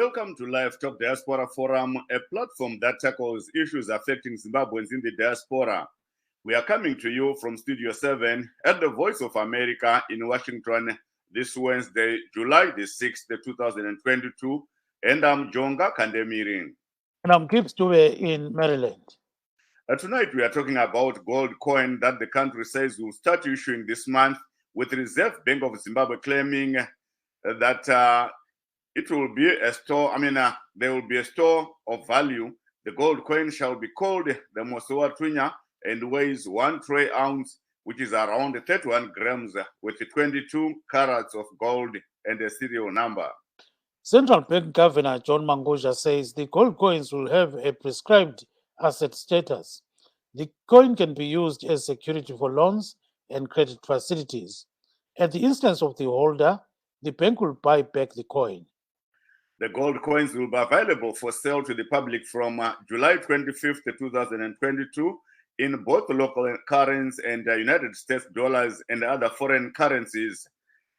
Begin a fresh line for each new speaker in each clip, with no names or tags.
welcome to Live Talk Diaspora Forum, a platform that tackles issues affecting Zimbabweans in the diaspora. We are coming to you from Studio 7 at the Voice of America in Washington this Wednesday, July the 6th, 2022. And I'm Jonga, Kandemiiri.
And I'm Gibbs, Dube in Maryland.
Tonight we are talking about gold coin that the country says will start issuing this month, with Reserve Bank of Zimbabwe claiming that it will be a store, there will be a store of value. The gold coin shall be called the Mosowa Twinya and weighs 1 troy ounce, which is around 31 grams, with 22 carats of gold and a serial number.
Central Bank Governor John Mangosha says the gold coins will have a prescribed asset status. The coin can be used as security for loans and credit facilities. At the instance of the holder, the bank will buy back the coin.
The gold coins will be available for sale to the public from July 25th, 2022 in both local currency and United States dollars and other foreign currencies.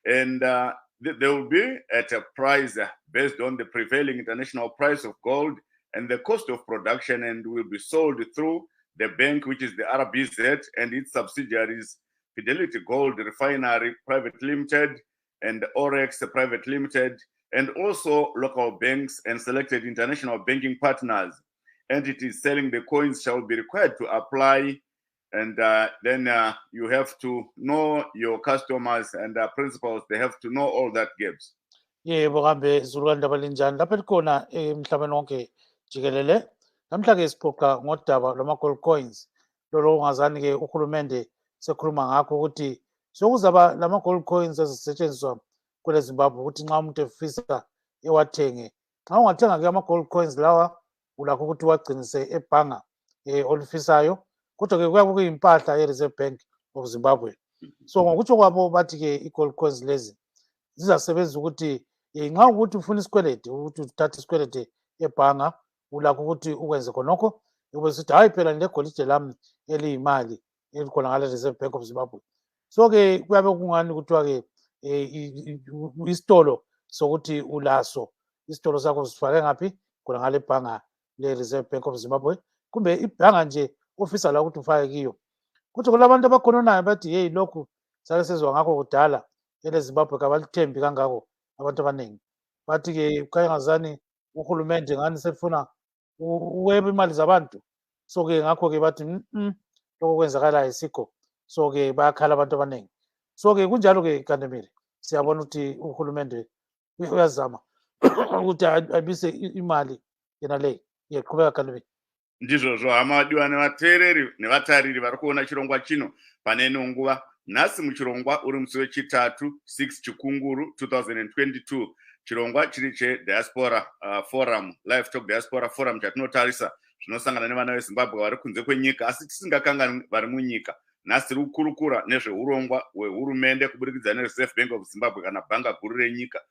And they will be at a price based on the prevailing international price of gold and the cost of production, and will be sold through the bank, which is the RBZ, and its subsidiaries, Fidelity Gold Refinery Private Limited and Orex Private Limited, and also local banks and selected international banking partners. Entities selling the coins shall be required to apply, and then you have to know your customers and principals. They have to know all that, Gibbs.
Yebo kambe zulukandaba linjani lapha likhona emhlabeni wonke jikelele. Namhla-ke siphoqa ngodaba lwama-gold coins, lolo ungazani-ke uhulumende sekhuluma ngakho ukuthi sokuzaba lama-gold coins azisetshenziswa kwele Zimbabwe ukuthi nxa umuntu efisa ewathenge. Nxa ungathenga-ke ama-gold coins lawa ulakho ukuthi wagcinise ebhanga olufisayo, kodwa-ke kuyabe kuyimpahla ye-Reserve Bank of Zimbabwe. So ngokutsho kwabo bathi-ke i-gold coins lezi zizasebenza ukuthi nxa ukuthi ufuna isikwelede, ukuthi uthathe isikwelede ebhanga, ulakho ukuthi ukwenze khonokho, ubesithi hayi phela legolide lami eliyimali elikhona ngale Reserve Bank of Zimbabwe. So-ke kuyabe kungani kuthiwa-ke isitolo sokuthi ulaso, isitolo sakho sifake ngaphi khona ngale bhanga le-Reserve Bank of Zimbabwe, kumbe ibhanga nje ofisa la ukuthi ufake kiyo. Kuthi kulabantu abakhononayo bathi hey, lokhu sake sezwa ngakho kudala ele-Zimbabwe kabalithembi kangako abantu abaningi. Bathi-ke kayangazani uhulumende ngani sefuna uweba imali zabantu. So-ke ngakho-ke bathi lokho kwenzakala isikho. So-ke bayakhala abantu abaningi. So-ke kunjalo-ke Kandemiiri, siyabona ukuthi uhulumende uyazama ukuthi abise imali yena leyo. Qhubeka Kandemiiri.
Ndizvozvo hamadiwa nevateereri nevatariri vari kuona chirongwa chino pane nguva. Nhasi muchirongwa uri musi wechitatu 6 Chikunguru 2022, chirongwa chiri cheDiaspora Forum, Live Talk Diaspora Forum, chatinotarisa zvinosangana nevana veZimbabwe vari kunze kwenyika asi tisingakangani vari munyika. Nhasi tiri kukurukura nezveurongwa hwehurumende kubudikidza neReserve Bank of Zimbabwe kana bhanga guru renyika,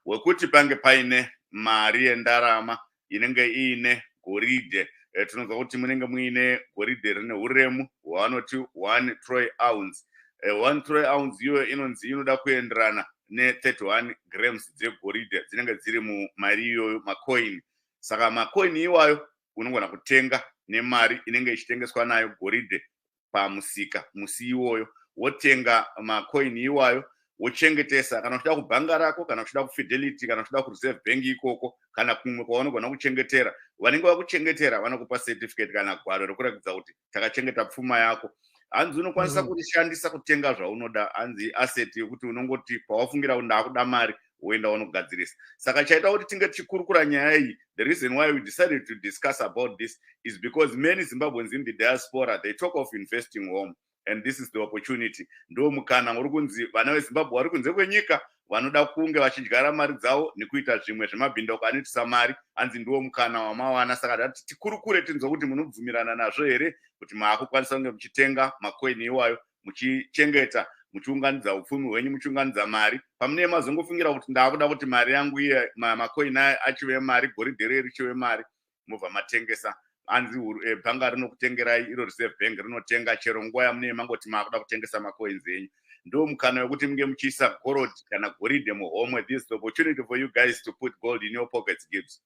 hwekuti pange paine mari yendarama inenge iine goridhe. Tinonzwa kuti munenge muine goridhe rine uremu hwavanoti 1 troy ounce. 1 troy ounce iyoyo inonzi inoda kuenderana ne31 grams dzegoridhe dzinenge dziri mumari iyoyo, macoin. Saka macoin iwayo unogona kutenga nemari inenge ichitengeswa nayo goridhe pamusika musi iwoyo, wotenga macoin iwayo wochengetesa, kana uchida kubhanga rako, kana uchida kuFidelity, kana uchida kuReserve Bank ikoko, kana kumwe kwaunogona kuchengetera. Vanenge vakuchengetera vanokupa certificate kana gwaro rekuratidza kuti takachengeta pfuma yako. Hanzi unokwanisa kurishandisa kutenga zvaunoda, hanzi asset yekuti unongoti pawafungira kuti ndakuda mari woenda unogadzirisa. Saka chaita kuti tinge tichikurukura nyaya iyi, the reason why we decided to discuss about this is because many Zimbabweans in the diaspora, they talk of investing home, and this is the opportunity. Ndo mukana uri kunzi vana veZimbabwe vari kunze kwenyika vanoda kunge vachidyara mari dzavo nekuita zvimwe zvemabhindauko anoitisa mari, hanzi ndiwo mukana wamawana. Saka dati tikurukure tinzwa kuti munobvumirana nazvo here kuti maakukwanisa kunge muchitenga macoin iwayo, muchichengeta, muchiunganidza upfumi hwenyu, muchiunganidza mari. Pamune mazongofungira kuti ndakuda kuti mari yangu iye macoin achive mari, goridhe riri richive mari, mubva matengesa. Hanzi bhanga rinokutengerai, iro Reserve Bank rinotenga chero nguva yamunenge mangoti makuda kutengesa macoins enyu. ndo mukana wekuti munge muchiisa gold kana goridhe muhomwe. This is the opportunity for you guys to put gold in your pockets, Gibbs.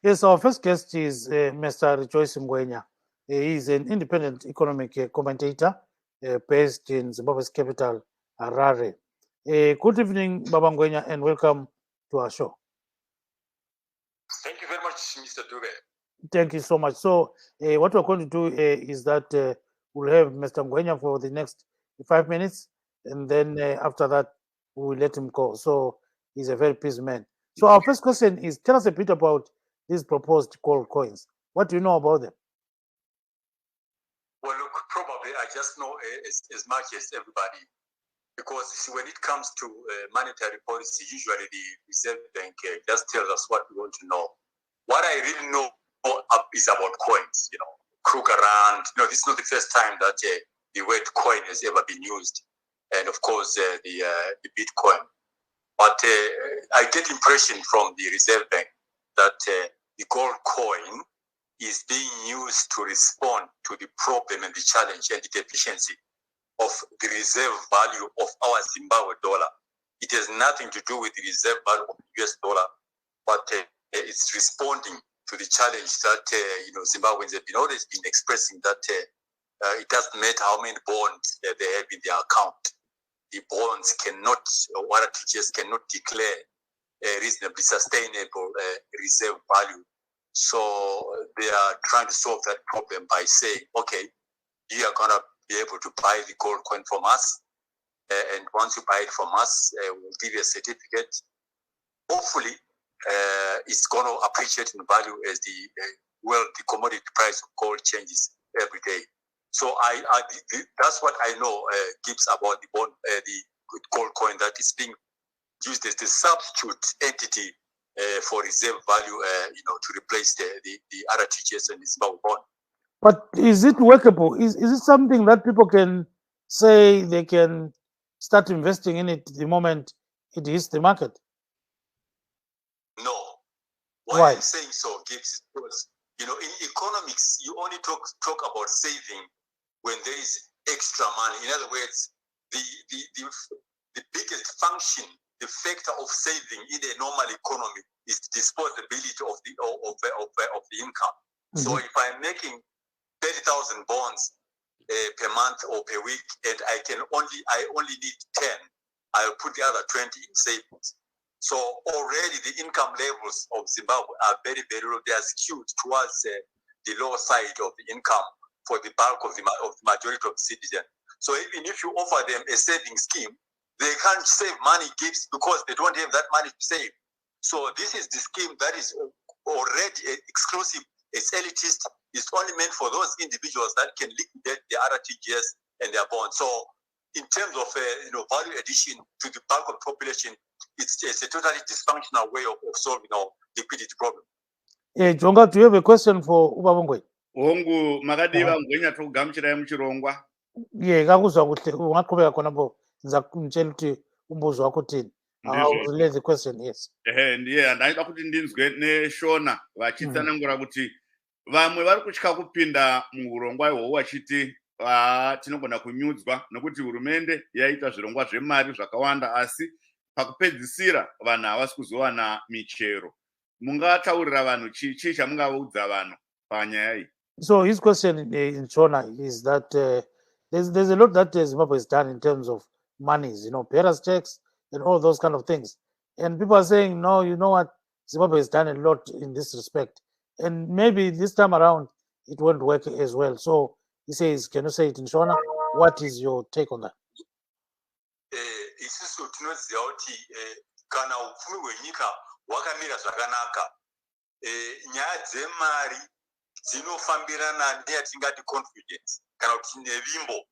Yes, our first guest is Mr. Rejoice Ngwenya. He is an independent economic commentator based in Zimbabwe's capital, Harare. Good evening, Baba Ngwenya, and welcome to our show.
Thank you very much, Mr. Dube.
Thank you so much. So what we're going to do is that we'll have Mr. Ngwenya for the next 5 minutes, and then after that, we'll let him go. So he's a very busy man. So our first question is, tell us a bit about these proposed gold coins. What do you know about them?
Well, look, probably I just know as much as everybody, because when it comes to monetary policy, usually the Reserve Bank just tells us what we want to know. What I really know is about coins, crook around. This is not the first time that the word coin has ever been used. And of course, the Bitcoin. But I get impression from the Reserve Bank that the gold coin is being used to respond to the problem and the challenge and the deficiency of the reserve value of our Zimbabwe dollar. It has nothing to do with the reserve value of the US dollar, but it's responding to the challenge that Zimbabweans have always been expressing, that it doesn't matter how many bonds they have in their account. The bonds cannot, or what teachers cannot declare a reasonably sustainable reserve value. So they are trying to solve that problem by saying, okay, you are going to be able to buy the gold coin from us. And once you buy it from us, we'll give you a certificate. Hopefully, it's going to appreciate in value as the commodity price of gold changes every day. So that's what I know, Gibbs, about the gold coin that is being used as the substitute entity for reserve value, to replace the other teachers and the Zimbabwe bond.
But is it workable? Is it something that people can say they can start investing in it the moment it hits the market?
No.
Why?
I'm saying so, Gibbs, is because in economics you only talk about saving when there is extra money. In other words, the biggest function, the factor of saving in a normal economy is the disposability of the income. Mm-hmm. So if I'm making 30,000 bonds per month or per week, and I only need 10, I'll put the other 20 in savings. So already the income levels of Zimbabwe are very, very low. They are skewed towards the lower side of the income for the bulk of the majority of citizens. So even if you offer them a saving scheme, they can't save money, Gibbs, because they don't have that money to save. So this is the scheme that is already exclusive. It's elitist. It's only meant for those individuals that can liquidate the other TGS and their bonds. So in terms of value addition to the bulk of the population, it's a totally dysfunctional way of solving our liquidity problem.
Jonga, do you have a question for Ubabongwe?
Hongu makadiva Ngwenya tokugamuchirai muchirongwa.
Kakuzwa kuhle ungaqhubeka khonapho ngizakumtshela ukuthi umbuzo wakho uthini. I'll relay the question, yes.
Ndiye ndaida kuti ndinzwe neShona vachitsanangura kuti vamwe vari kutya kupinda muurongwa ihwohwo vachiti tinogona kunyudzwa nokuti hurumende yaita zvirongwa zvemari zvakawanda, asi pakupedzisira vanhu havasi kuzowana michero. Mungataurira vanhu chii chamungaudza vanhu panyaya iyi?
So his question in Chona is that there's a lot that Zimbabwe has done in terms of monies, bearers checks and all those kind of things. And people are saying, no, you know what, Zimbabwe has done a lot in this respect. And maybe this time around, it won't work as well. So he says, can you say it in Shona? What is your take on that?
Isusu tinoziva kuti kana upfumi hwenyika hwakamira zvakanaka, nyaya dzemari dzinofambirana neyatingati confidence kana kuti nevimbo.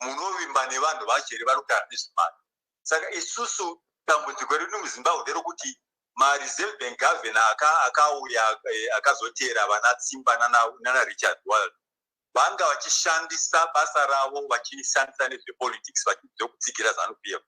Munovimba nevanhu vacheri vari kugara nezvemari. Saka isusu dambudziko redu muZimbabwe nderokuti maReserve Bank Governor akauya akazotera vana Simba nana Richard World vanga vachishandisa basa ravo vachishandisa nezvepolitics vachizokutsigira Zanu-PF.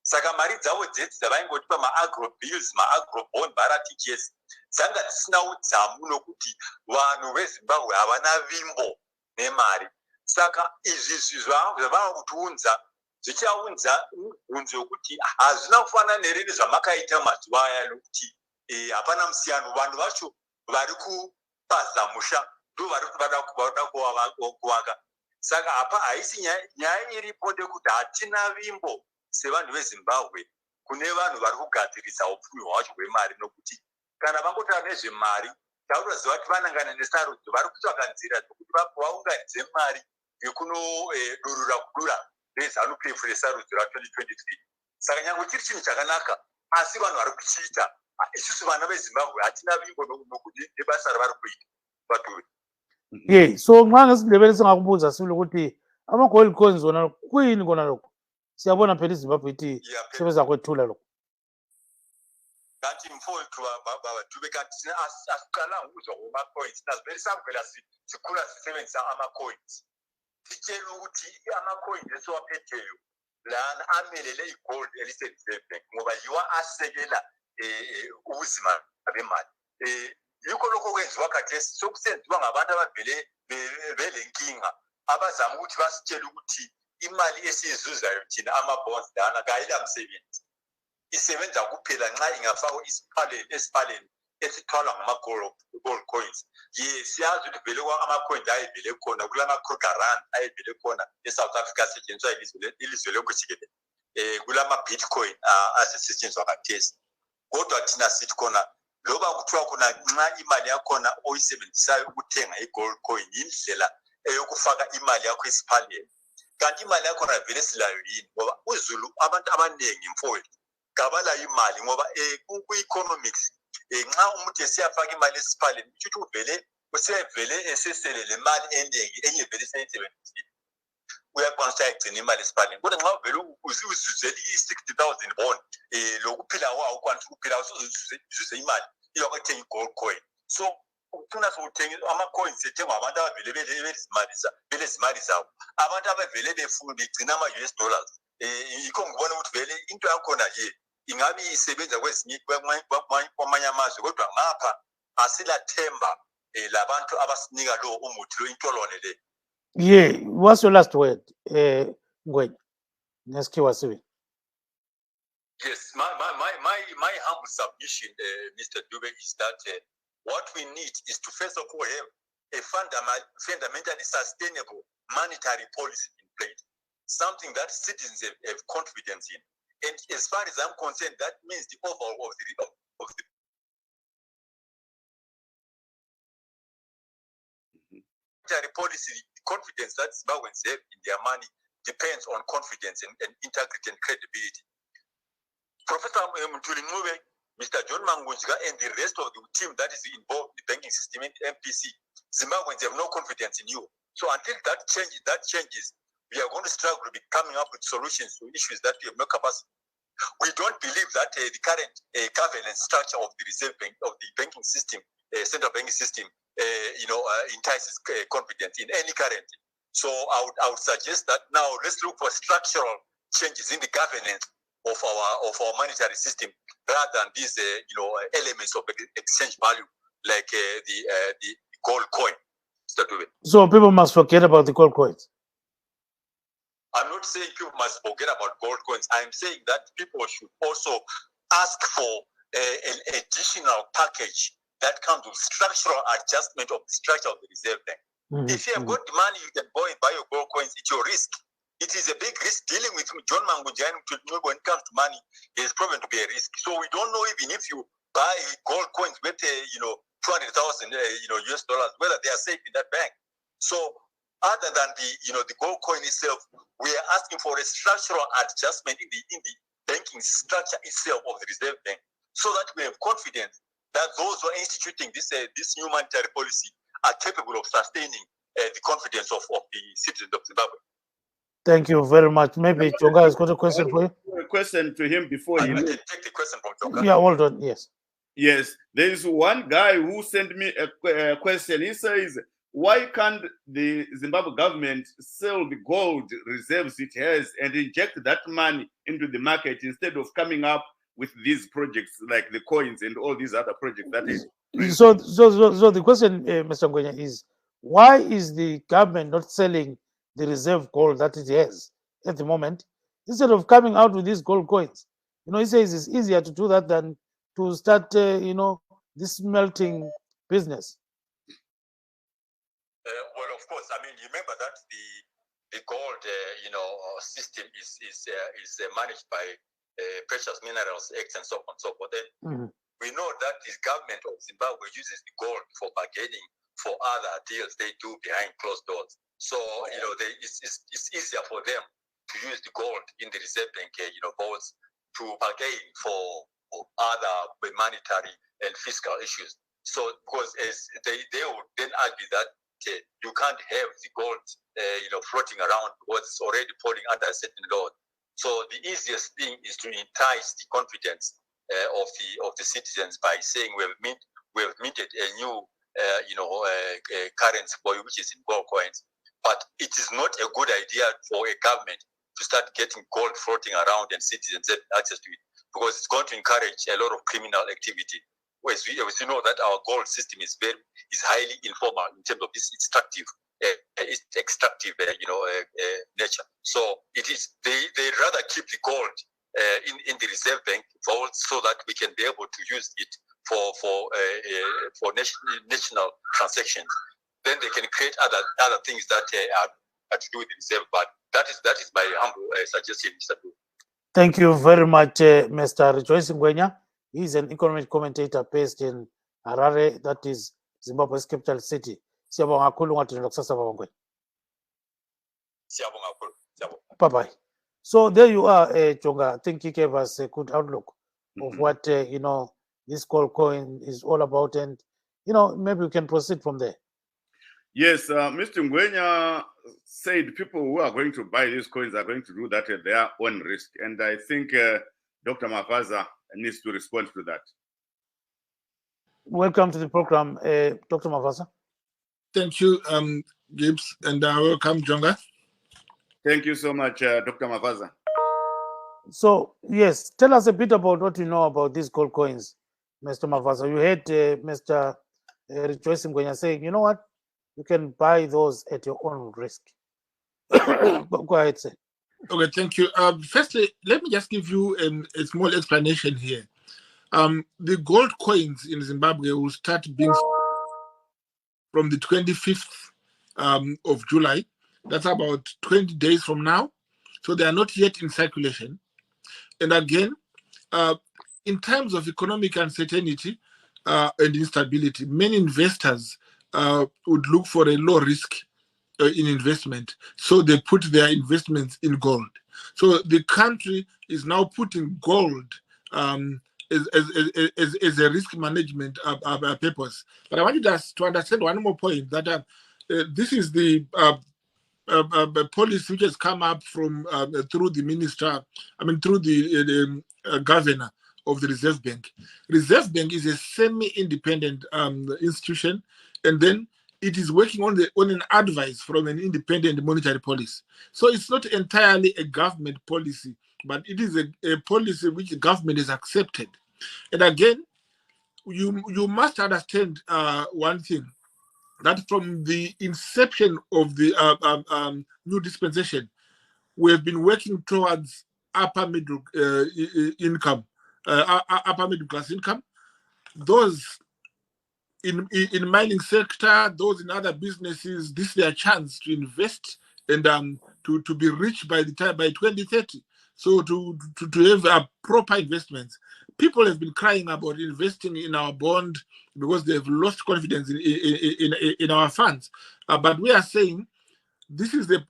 Saka mari dzavo dzedzi dzavaingotipa maagro bills, maagro bond, TGS dzanga dzisina udzamu nokuti vanhu veZimbabwe havana vimbo nemari. Saka izvi zvava kutiunza zvichaunza unzo yokuti hazvina kufanana nerini zvamakaita mazuva aya nokuti hapana musiyano. Vanhu vacho vari kupaza musha ndo vari vada kuvaka. Saka hapa haisi nyaya iripo ndekuti hatina vimbo sevanhu veZimbabwe kune vanhu vari kugadzirisa upfumi hwacho hwemari, nokuti kana vangotaura nezvemari tautoziva kuti vanangana nesarudzo vari kutsvaka nzira dzokuti vaunganidze mari yekunodurura kudura rezanu PF resarudzo ra2023. Saka nyange chiri chinhu chakanaka, asi vanhu vari kuchiita, isusu vana veZimbabwe hatina vimbo nokuti nebasa ravari kuita Dube.
Yeah, so nxa ngesindebele singakubuza sibili ukuthi ama-gold coins wona kuyini kona lokho? Siyabona phela iZimbabwe ithi sebeza kwethula lokho.
Kanti mfowethu baba Dube, kanti asiqala ngokuzwa ngama-coins nasivele savela sikhula sisebenzisa ama-coins. Sitshela ukuthi ama-coins esiwaphetheyo lana amelele igold elise-Reserve Bank ngoba yiwa asekela ubuzima bemali. Yikho lokho kwenziwa khathesi sokusenziwa ngabantu abavele belenkinga abazama ukuthi basitshele ukuthi imali esiyizuzayo thina ama-bonds lana kayilamsebenzi, isebenza kuphela nxa ingafakwa esiphaleni esithwalwa ngama-gold coins. Siyazi ukuthi vele ama-coins ayevele khona kulama-krugerrand ayevele khona eSouth Africa asetshenziswa ilizwe lonke jikelele, kulama-bitcoin asesetshenziswa khathesi. Kodwa thina sithi khona loba kuthiwa khona nxa imali yakhona oyisebenzisayo ukuthenga i-gold coin yindlela eyokufaka imali yakho esiphaleni, kanti imali yakhona vele silayo yini? Ngoba uZulu abantu abaningi mfowethu kabalayo imali ngoba ku-economics nxa umuntu esiyafaka imali esiphaleni kusho ukuthi usevele esesele le mali eningi enye vele seyisebenzisile, uyakwanisa ukugcina imali esiphaleni. Kodwa nxa uvele uzuzele i-60,000 bond lokuphila kwawo ukwanisa ukuphila uzuze imali iyokuthenga i-gold coin. So ukufuna sokuthenga ama-coins ethengwa abantu abavele belezimali zabo, abantu abavele befuna begcina ama-US dollars. Yikho ngibona ukuthi vele into yakhona ingabe isebenza kwamanye amazwe, kodwa ngapha asilathemba labantu abasinika lo umuthi lo intolwane le.
Yeah, what's your last word, Ngwenya? Nesikhiwa siwe.
Yes, my humble submission, Mr. Dube, is that what we need is to first of all have a fundamentally sustainable monetary policy in place, something that citizens have confidence in. And as far as I'm concerned, that means the overall of the monetary policy, confidence that Zimbabweans have in their money depends on confidence and integrity and credibility. Professor Ntini, Mr. John Mangunjika, and the rest of the team that is involved in the banking system in MPC, Zimbabweans have no confidence in you. So until that changes, we are going to struggle to be coming up with solutions to issues that we have no capacity. We don't believe that the current governance structure of the Reserve Bank, of the banking system, central banking system, entices confidence in any currency. So I would suggest that now let's look for structural changes in the governance of our monetary system rather than these elements of exchange value like the gold coin.
So people must forget about the gold coins.
I'm not saying people must forget about gold coins. I'm saying that people should also ask for an additional package that comes with structural adjustment of the structure of the Reserve Bank. If you have got the money, you can go and buy your gold coins. It's your risk. It is a big risk. Dealing with John Mangunjani when it comes to money is proven to be a risk. So we don't know even if you buy gold coins with 200,000 US dollars, whether they are safe in that bank. So other than the gold coin itself, we are asking for a structural adjustment in the banking structure itself of the Reserve Bank, so that we have confidence that those who are instituting this new monetary policy are capable of sustaining the confidence of the citizens of Zimbabwe.
Thank you very much. Maybe Jonga has got a question for you.
A question to him before
I can take the question from Jonga.
Yeah, hold on. Yes.
Yes, there is one guy who sent me a question. He says, why can't the Zimbabwe government sell the gold reserves it has and inject that money into the market instead of coming up with these projects like the coins and all these other projects that is?
So the question, Mr. Ngwenya, is why is the government not selling the reserve gold that it has at the moment instead of coming out with these gold coins. He says it's easier to do that than to start, this melting business.
Well, of course, I mean, remember that the gold, system is managed by Precious Minerals Act and so on and so forth. Then we know that the government of Zimbabwe uses the gold for bargaining for other deals they do behind closed doors. So, it's easier for them to use the gold in the Reserve Bank, vaults to bargain for other monetary and fiscal issues. So, because as they would then argue that you can't have the gold, floating around because it's already falling under a certain law. So the easiest thing is to entice the confidence of the citizens by saying we have minted a new, currency which is in gold coins. But it is not a good idea for a government to start getting gold floating around and citizens have access to it, because it's going to encourage a lot of criminal activity. Whereas we know that our gold system is highly informal in terms of its extractive nature. So it is they rather keep the gold in the Reserve Bank vaults so that we can be able to use it for national transactions. Then they can create other things that are to do with the reserve. But that is my humble suggestion, Mr. Dube.
Thank you very much, Mr. Rejoice Ngwenya. He's an economic commentator based in Harare, that is Zimbabwe's capital city. Bye-bye. So there you are, Jonga. I think he gave us a good outlook of what, this gold coin is all about. And, maybe we can proceed from there.
Yes, Mr. Ngwenya said people who are going to buy these coins are going to do that at their own risk. And I think Dr. Mavaza needs to respond to that.
Welcome to the program, Dr. Mavaza.
Thank you, Gibbs, and welcome, Jonga.
Thank you so much, Dr. Mavaza.
So, yes, tell us a bit about what you know about these gold coins, Mr. Mavaza. You heard Mr. Rejoice Ngwenya saying, you know what, you can buy those at your own risk. Go ahead, sir.
Okay, thank you. Firstly, let me just give you a small explanation here. The gold coins in Zimbabwe will start being from the 25th of July. That's about 20 days from now. So they are not yet in circulation. And again, in terms of economic uncertainty and instability, many investors would look for a low risk in investment. So they put their investments in gold. So the country is now putting gold as a risk management purpose. But I wanted us to understand one more point, that this is the policy which has come up from through the through the governor of the Reserve Bank. Reserve Bank is a semi-independent institution, and then it is working on an advice from an independent monetary policy. So it's not entirely a government policy, but it is a policy which the government has accepted. And again, you must understand one thing, that from the inception of the new dispensation, we have been working towards upper middle income, upper middle class income. Those in mining sector, those in other businesses, this is their chance to invest and to be rich by 2030. So to have proper investments. People have been crying about investing in our bond because they've lost confidence in our funds. But we are saying this is the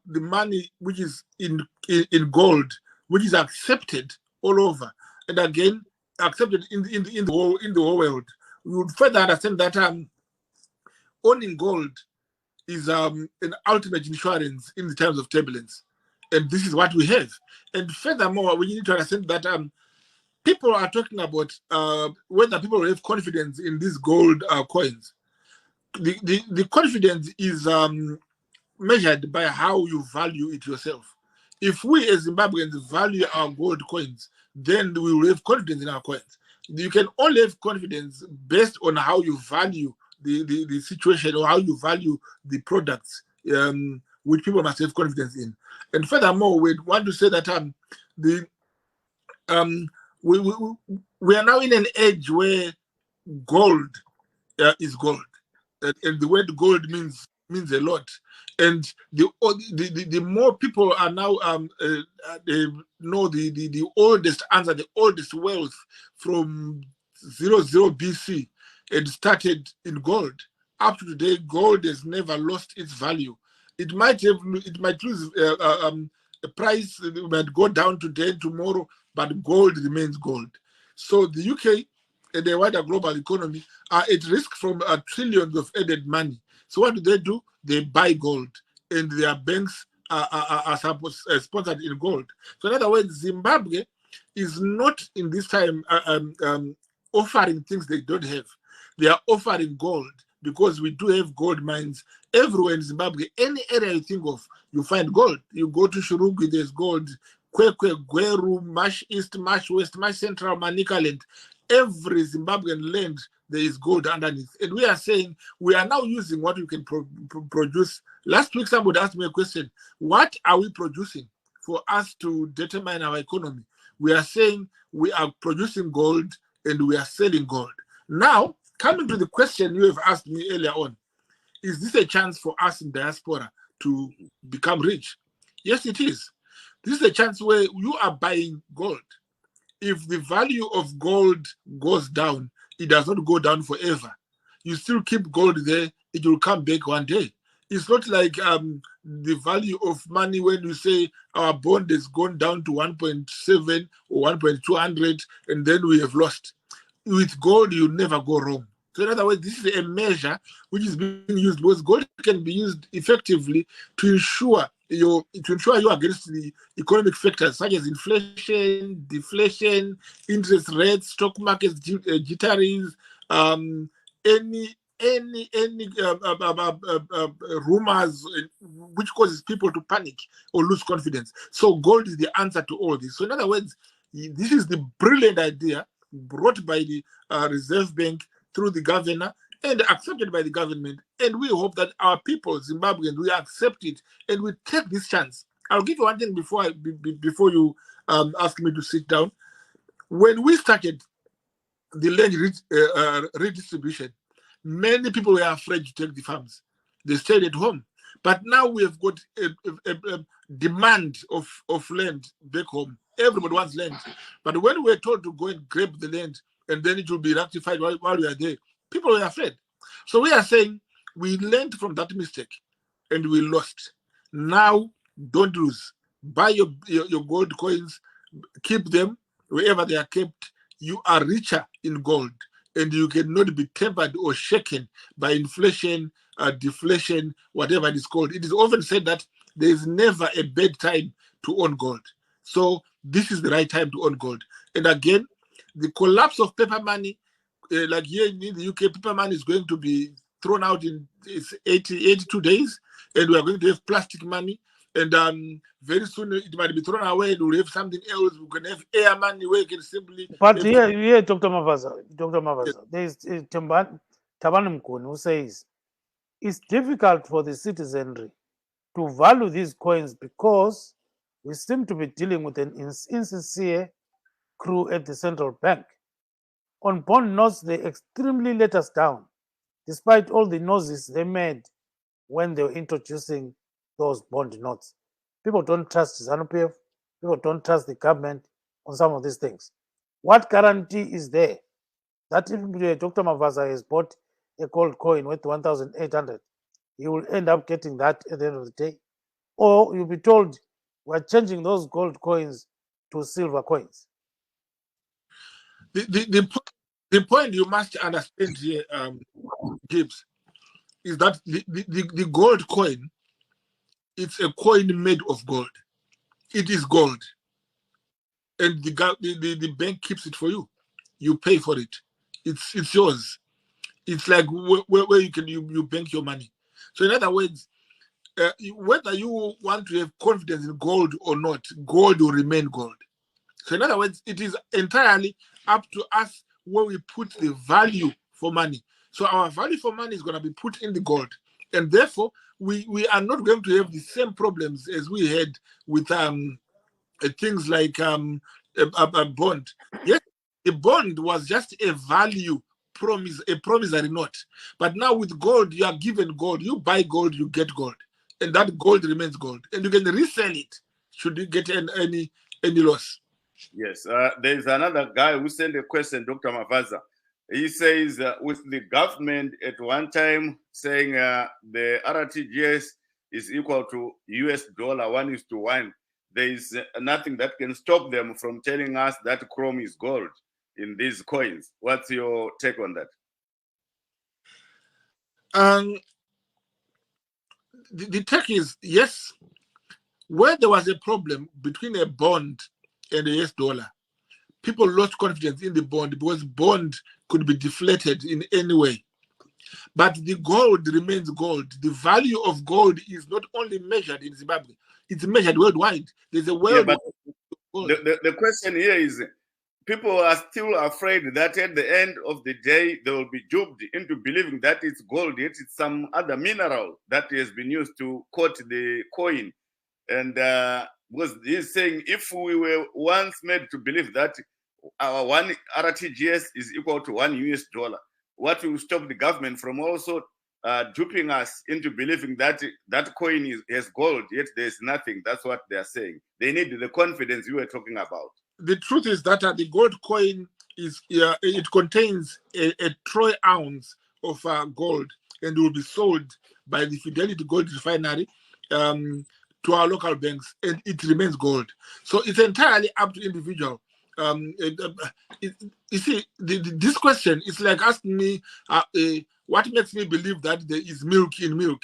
money which is in gold, which is accepted all over, and again accepted in the whole world. We would further understand that owning gold is an ultimate insurance in the times of turbulence, and this is what we have. And furthermore, we need to understand that people are talking about whether people have confidence in these gold coins. The confidence is measured by how you value it yourself. If we as Zimbabweans value our gold coins, then we will have confidence in our coins. You can only have confidence based on how you value the situation, or how you value the products which people must have confidence in. And furthermore, we want to say that we are now in an age where gold is gold, and the word gold means a lot. And the more people are now they know the oldest answer, the oldest wealth from 00 BC, it started in gold. Up to today, gold has never lost its value. It might lose the price, it might go down today, tomorrow, but gold remains gold. So the UK and the wider global economy are at risk from trillions of added money. So what do? They buy gold, and their banks are sponsored in gold. So in other words, Zimbabwe is not in this time offering things they don't have. They are offering gold because we do have gold mines everywhere in Zimbabwe. Any area you think of, you find gold. You go to Shurugwi, there's gold. Kwekwe, Gweru, Mash East, Mash West, Mash Central, Manicaland. Every Zimbabwean land, there is gold underneath. And we are saying we are now using what we can produce. Last week, somebody asked me a question. What are we producing for us to determine our economy? We are saying we are producing gold and we are selling gold. Now, coming to the question you have asked me earlier on, is this a chance for us in diaspora to become rich? Yes, it is. This is a chance where you are buying gold. If the value of gold goes down, it does not go down forever. You still keep gold there, it will come back one day. It's not like the value of money when you say our bond has gone down to 1.7 or 1.200 and then we have lost. With gold, you never go wrong. So in other words, this is a measure which is being used because gold can be used effectively to ensure you against the economic factors such as inflation, deflation, interest rates, stock markets, jitteries, any rumors which causes people to panic or lose confidence. So gold is the answer to all this. So in other words, this is the brilliant idea brought by the Reserve Bank through the governor and accepted by the government. And we hope that our people, Zimbabweans, we accept it and we take this chance. I'll give you one thing before you ask me to sit down. When we started the land redistribution, many people were afraid to take the farms. They stayed at home. But now we have got a demand of land back home. Everybody wants land. But when we're told to go and grab the land and then it will be ratified while we are there, people were afraid. So we are saying we learned from that mistake and we lost. Now, don't lose. Buy your gold coins, keep them wherever they are kept. You are richer in gold and you cannot be tempered or shaken by inflation, deflation, whatever it is called. It is often said that there is never a bad time to own gold. So this is the right time to own gold. And again, the collapse of paper money, like here in the UK, paper money is going to be thrown out in 82 days, and we are going to have plastic money. And very soon it might be thrown away, and we'll have something else. We can have air money where you can simply.
But here, Dr. Mavaza, yes. There is Tabani Mkuni who says it's difficult for the citizenry to value these coins because we seem to be dealing with an insincere crew at the central bank. On bond notes, they extremely let us down, despite all the noises they made when they were introducing those bond notes. People don't trust Zanu PF. People don't trust the government on some of these things. What guarantee is there that if Dr. Mavaza has bought a gold coin worth 1,800, he will end up getting that at the end of the day? Or you'll be told we're changing those gold coins to silver coins?
The point you must understand here, Gibbs, is that the gold coin, it's a coin made of gold. It is gold. And the bank keeps it for you. You pay for it. It's yours. It's like where you bank your money. So in other words, whether you want to have confidence in gold or not, gold will remain gold. So in other words, it is entirely up to us where we put the value for money. So our value for money is going to be put in the gold. And therefore, we are not going to have the same problems as we had with things like a bond. Yes, a bond was just a value promise, a promissory note. But now with gold, you are given gold. You buy gold, you get gold. And that gold remains gold. And you can resell it should you get any loss.
Yes, there's another guy who sent a question, Dr. Mavaza. He says, with the government at one time saying the RTGS is equal to US dollar 1:1, there is nothing that can stop them from telling us that chrome is gold in these coins. What's your take on that?
The take is, yes, where there was a problem between a bond and the US dollar, people lost confidence in the bond because bond could be deflated in any way. But the gold remains gold. The value of gold is not only measured in Zimbabwe, it's measured worldwide. There's a world.
Yeah, the question here is, people are still afraid that at the end of the day, they will be duped into believing that it's gold, yet it's some other mineral that has been used to coat the coin. And because he's saying, if we were once made to believe that our one RTGS is equal to $1, what will stop the government from also duping us into believing that that coin has gold, yet there's nothing? That's what they're saying. They need the confidence you were talking about.
The truth is that the gold coin is it contains a troy ounce of gold, and will be sold by the Fidelity Gold Refinery to our local banks, and it remains gold. So it's entirely up to individual. You see, this question is like asking me what makes me believe that there is milk in milk.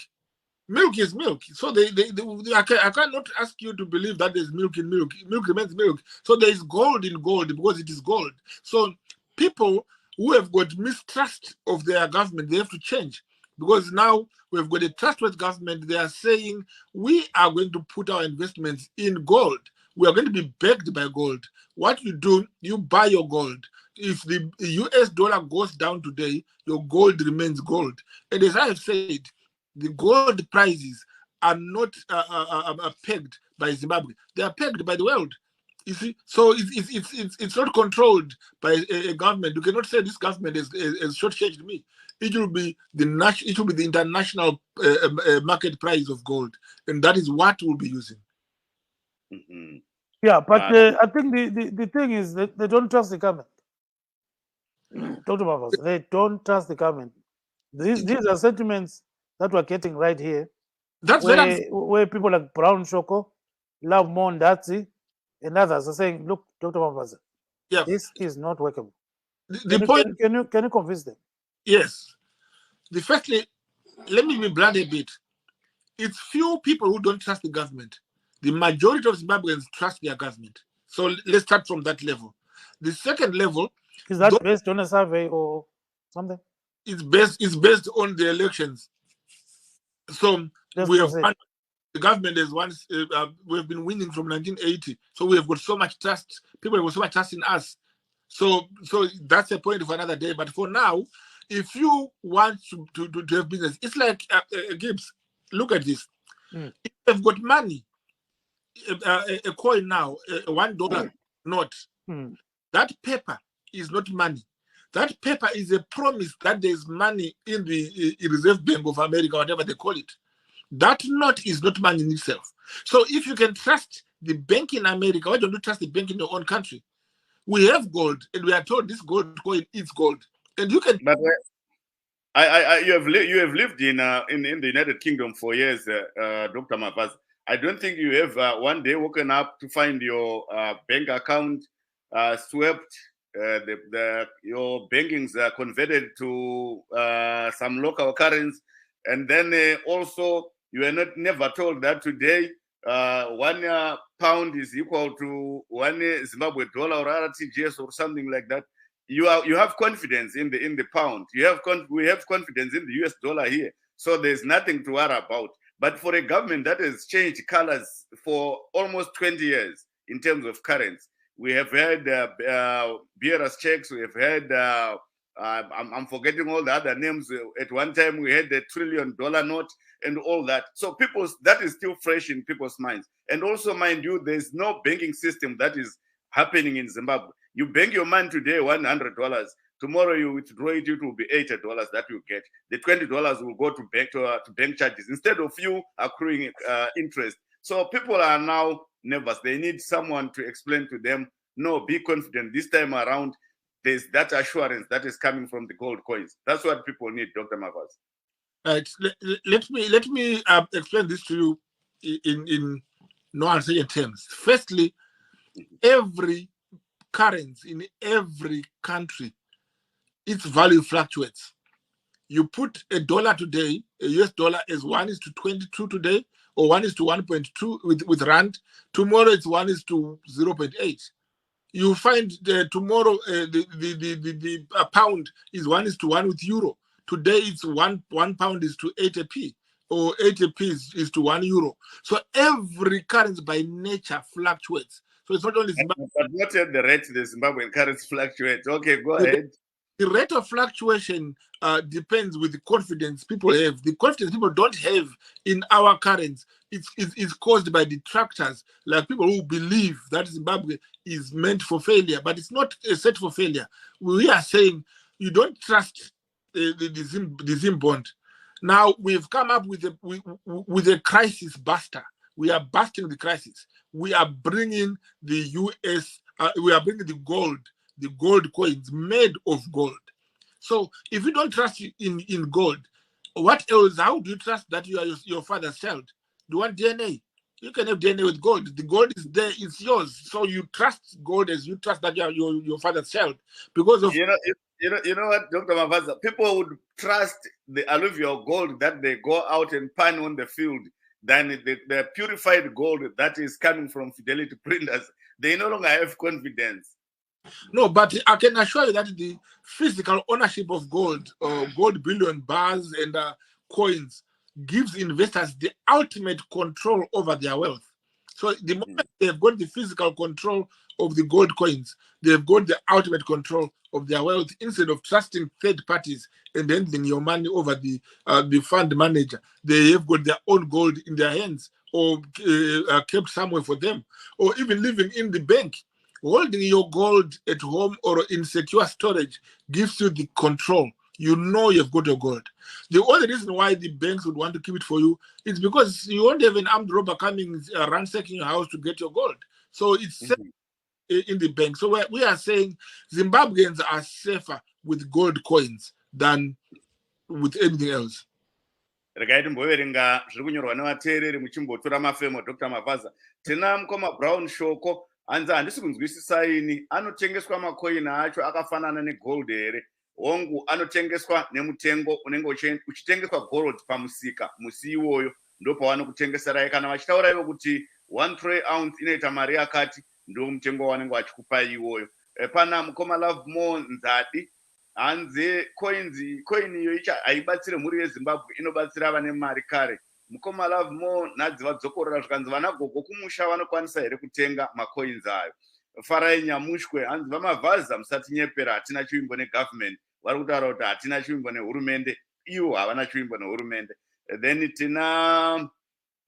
Milk is milk. So I cannot ask you to believe that there's milk in milk. Milk remains milk. So there is gold in gold because it is gold. So people who have got mistrust of their government, they have to change. Because now we've got a trustworthy government. They are saying we are going to put our investments in gold. We are going to be backed by gold. What you do, you buy your gold. If the US dollar goes down today, your gold remains gold. And as I have said, the gold prices are not pegged by Zimbabwe. They are pegged by the world. You see, so it's not controlled by a government. You cannot say this government has shortchanged me. It will be the international market price of gold, and that is what we'll be using.
Mm-hmm.
Yeah, but I think the thing is that they don't trust the government. Dr. Mavaza, they don't trust the government. These are sentiments that we're getting right here.
That's
where people like Brown Shoko, Love Mondatsi, and others are saying, look, Dr. Mavaza,
yeah,
this is not workable.
Can
you convince them?
Yes. Firstly, let me be blunt a bit. It's few people who don't trust the government. The majority of Zimbabweans trust their government. So let's start from that level. The second level,
is that based on a survey or something?
It's based on the elections. So the government has once we have been winning from 1980. So we have got so much trust. People have got so much trust in us. So that's a point for another day. But for now, if you want to have business, it's like Gibbs. Look at this. If you've got money, a coin now, a $1 note, that paper is not money. That paper is a promise that there's money in the Reserve Bank of America, whatever they call it. That note is not money in itself. So if you can trust the bank in America, why don't you trust the bank in your own country? We have gold, and we are told this gold coin is gold, and you can.
But you have lived in the United Kingdom for years, Dr. Mavaza. I don't think you have one day woken up to find your bank account swept, your bankings are converted to some local currency, and then also you are never told that today 1 pound is equal to 1 Zimbabwe dollar or RTGS or something like that. You have confidence in the pound. We have confidence in the US dollar here, so there's nothing to worry about. But for a government that has changed colors for almost 20 years in terms of currency, we have had bearers checks, we have had I'm forgetting all the other names. At one time, we had the $1 trillion note and all that. So that is still fresh in people's minds. And also, mind you, there's no banking system that is happening in Zimbabwe. You bank your money today, $100. Tomorrow you withdraw it, it will be $80 that you get. The $20 will go to bank charges instead of you accruing interest. So people are now nervous. They need someone to explain to them, no, be confident. This time around, there's that assurance that is coming from the gold coins. That's what people need, Dr. Mavaza.
Right. Let me explain this to you in no uncertain terms. Firstly, every currency in every country, its value fluctuates. You put a dollar today, a US dollar as 1:22 today, or 1:1.2 with rand. Tomorrow it's 1:0.8. You find tomorrow the pound is 1:1 with euro. Today it's one pound is to 80p, or 80p is to €1. So every currency by nature fluctuates. So it's not only Zimbabwe.
But not at the rate the Zimbabwean currency fluctuates. Okay, go ahead.
The rate of fluctuation depends with the confidence people have. The confidence people don't have in our currency is caused by detractors, like people who believe that Zimbabwe is meant for failure, but it's not set for failure. We are saying you don't trust the Zim bond. Now we've come up with a crisis buster. We are busting the crisis. We are bringing the US. We are bringing the gold coins made of gold. So if you don't trust in gold, what else? How do you trust that you are your father's child? Do you want DNA? You can have DNA with gold. The gold is there, it's yours. So you trust gold as you trust that you are your father's child. Because of
you know what, Dr. Mavaza, people would trust the alluvial gold that they go out and pan on the field than the purified gold that is coming from Fidelity printers. They no longer have confidence.
No, but I can assure you that the physical ownership of gold, gold bullion bars and coins, gives investors the ultimate control over their wealth. So the moment they've got the physical control of the gold coins, they've got the ultimate control of their wealth, instead of trusting third parties and handing your money over the fund manager. They have got their own gold in their hands, or kept somewhere for them, or even living in the bank. Holding your gold at home or in secure storage gives you the control. You know you've got your gold. The only reason why the banks would want to keep it for you is because you won't have an armed robber coming ransacking your house to get your gold. So it's safe in the bank. So we are saying Zimbabweans are safer with gold coins than with anything else.
Regai timboverenga zviri kunyorwa nevateereri muchimbotora mafemo Dr. Mavaza. Tina mukoma Brown shoko hanzi handisi kunzwisisaini, anotengeswa makoini acho akafanana negold here. Hongu anotengeswa nemutengo unenge uchitengeswa gold pamusika. Musi iwoyo ndo pavanokutengeserai. Kana vachitaura ivo kuti 1 troy ounce inoita mari yakati, ndo mutengo wanenge vachikupai iwoyo. Pana mukoma Love More Nzadi hanzi coin iyo haibatsire mhuri yeZimbabwe, inobatsira vane mari kare. Mukoma Love More nhadzi vadzokorora zvikanzi vanagogo kumusha vanokwanisa here kutenga macoins ayo. Farai Nyamushwe hanzi vamavhaza musatinyepera, hatina chivimbo negovernment. Vari kutaura kuti hatina chivimbo nehurumende, ivo havana chivimbo nehurumende. Then tina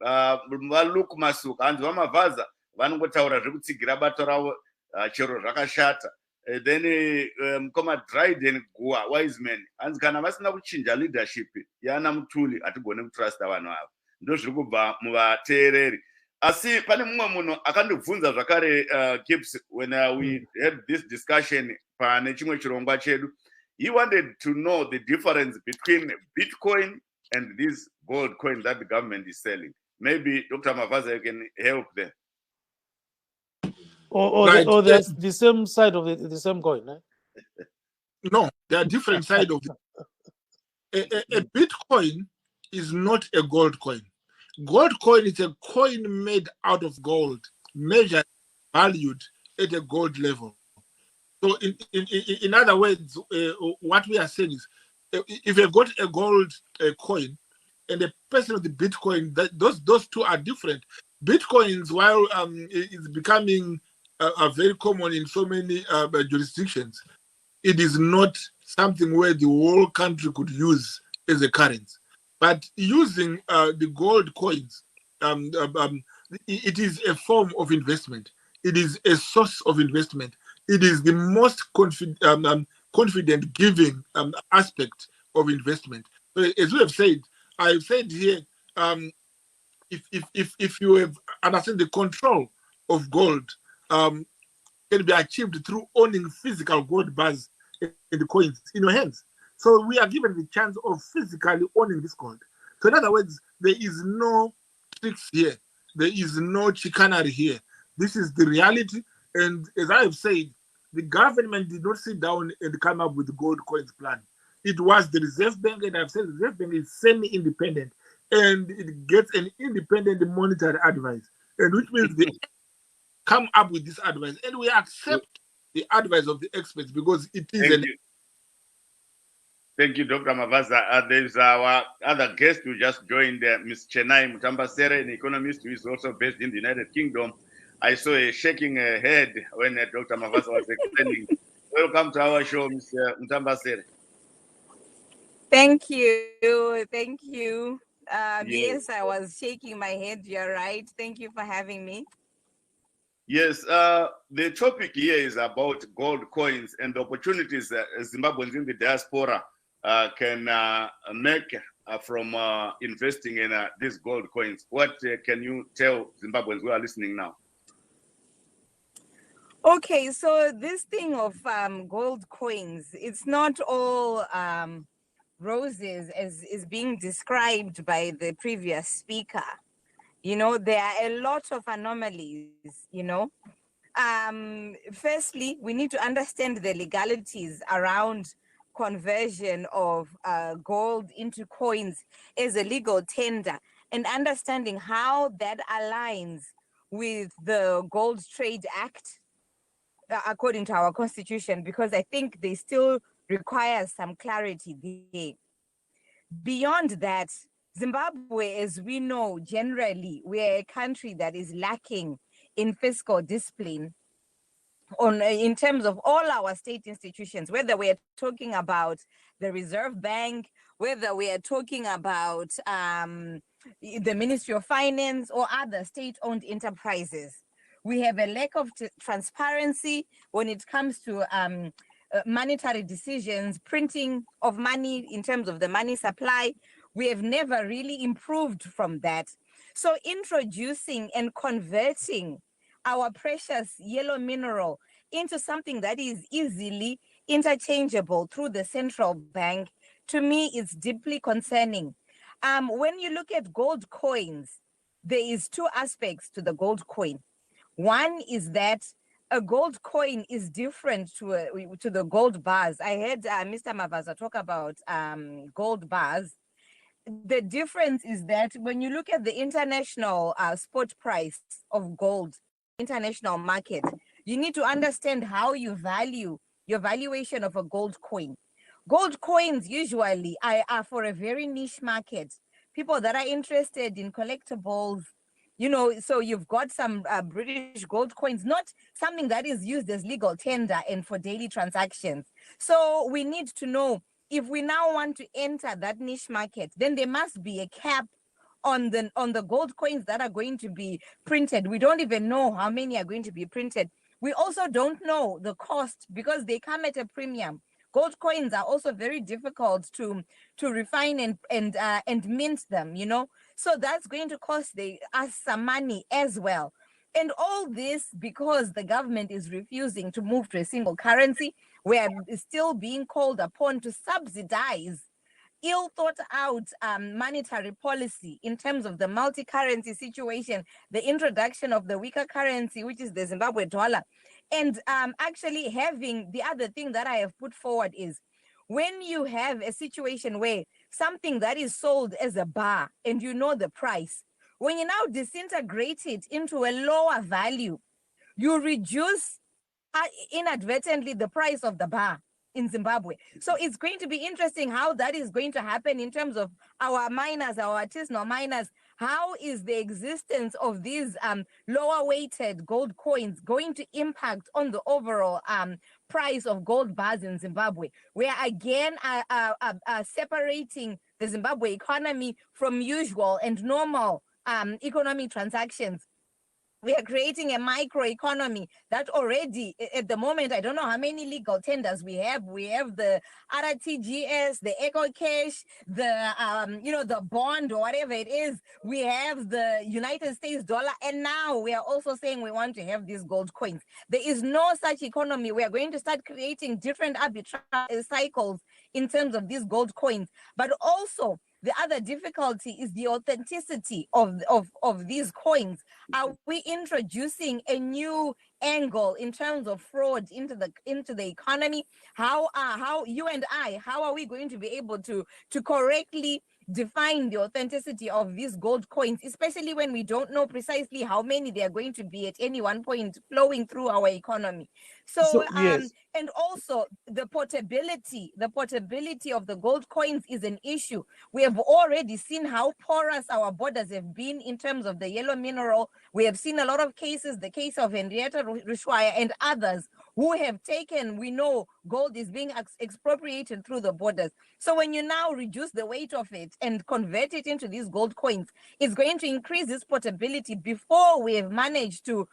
vaLuke Masuka hanzi vamavhaza vanongotaura zvekutsigira bato ravo chero zvakashata. Then mukoma Dryden Gua Wiseman hanzi kana vasina kuchinja leadership yana Mutuli hatigone kutrusta vanhu ava. Ndo zviri kubva muvateereri. Asi pane mumwe munhu akandibvunza zvakare Gibbs, when we had this discussion pane chimwe chirongwa chedu. He wanted to know the difference between Bitcoin and this gold coin that the government is selling. Maybe Dr. Mavaza, you can help there.
Or the same side of the same coin, eh?
No, there are different sides of it. A Bitcoin is not a gold coin. Gold coin is a coin made out of gold, measured, valued at a gold level. So in other words, what we are saying is, if you've got a gold coin and a person of the Bitcoin, those two are different. Bitcoins, while it's becoming very common in so many jurisdictions, it is not something where the whole country could use as a currency. But using the gold coins, it is a form of investment. It is a source of investment. It is the most confident giving aspect of investment. As we have said, I've said here, if you have understand the control of gold, can be achieved through owning physical gold bars and the coins in your hands. So we are given the chance of physically owning this gold. So in other words, there is no tricks here. There is no chicanery here. This is the reality. And as I have said, the government did not sit down and come up with the gold coins plan. It was the Reserve Bank, and I've said the Reserve Bank is semi-independent, and it gets an independent monetary advice, and which means they come up with this advice, and we accept the advice of the experts because it is
Thank you, Dr. Mavaza. There's our other guest who just joined, Ms. Chenai Mutambasere, an economist who is also based in the United Kingdom. I saw a shaking head when Dr. Mavaza was explaining. Welcome to our show, Ms. Mutambasere.
Thank you. Thank you. Yes, I was shaking my head. You're right. Thank you for having me.
Yes, the topic here is about gold coins and the opportunities Zimbabweans in the diaspora can make from investing in these gold coins. What can you tell Zimbabweans who are listening now?
Okay, so this thing of gold coins, it's not all roses as is being described by the previous speaker. You know, there are a lot of anomalies, you know. Firstly, we need to understand the legalities around conversion of gold into coins as a legal tender and understanding how that aligns with the Gold Trade Act according to our constitution, because I think they still require some clarity there. Beyond that, Zimbabwe, as we know, generally, we're a country that is lacking in fiscal discipline in terms of all our state institutions, whether we're talking about the Reserve Bank, whether we are talking about the Ministry of Finance or other state-owned enterprises. We have a lack of transparency when it comes to monetary decisions, printing of money in terms of the money supply. We have never really improved from that. So introducing and converting our precious yellow mineral into something that is easily interchangeable through the central bank, to me, is deeply concerning. When you look at gold coins, there is two aspects to the gold coin. One is that a gold coin is different to the gold bars. I heard Mr. Mavaza talk about gold bars. The difference is that when you look at the international spot price of gold, international market, you need to understand how you value your valuation of a gold coin. Gold coins usually are for a very niche market. People that are interested in collectibles, you know, so you've got some British gold coins, not something that is used as legal tender and for daily transactions. So we need to know, if we now want to enter that niche market, then there must be a cap on the gold coins that are going to be printed. We don't even know how many are going to be printed. We also don't know the cost because they come at a premium. Gold coins are also very difficult to refine and mint them, you know. So that's going to cost us some money as well. And all this because the government is refusing to move to a single currency. We are still being called upon to subsidize ill thought out monetary policy in terms of the multi-currency situation, the introduction of the weaker currency, which is the Zimbabwe dollar. And actually having the other thing that I have put forward is, when you have a situation where something that is sold as a bar and you know the price, when you now disintegrate it into a lower value, you reduce inadvertently the price of the bar in Zimbabwe. So it's going to be interesting how that is going to happen in terms of our miners, our artisanal miners, how is the existence of these lower weighted gold coins going to impact on the overall price of gold bars in Zimbabwe? We are again separating the Zimbabwe economy from usual and normal economic transactions. We are creating a micro economy that already at the moment, I don't know how many legal tenders we have. We have the RTGS, the Eco Cash, the the bond or whatever it is. We have the United States dollar, and now we are also saying we want to have these gold coins. There is no such economy. We are going to start creating different arbitrage cycles in terms of these gold coins, but also the other difficulty is the authenticity of these coins. Are we introducing a new angle in terms of fraud into the economy? How you and I, how are we going to be able to correctly define the authenticity of these gold coins, especially when we don't know precisely how many they are going to be at any one point flowing through our economy? So
yes.
and also the portability of the gold coins is an issue. We have already seen how porous our borders have been in terms of the yellow mineral. We have seen a lot of cases, the case of Henrietta Rushwaya and others who have taken, we know gold is being expropriated through the borders. So when you now reduce the weight of it and convert it into these gold coins, it's going to increase this portability before we have managed to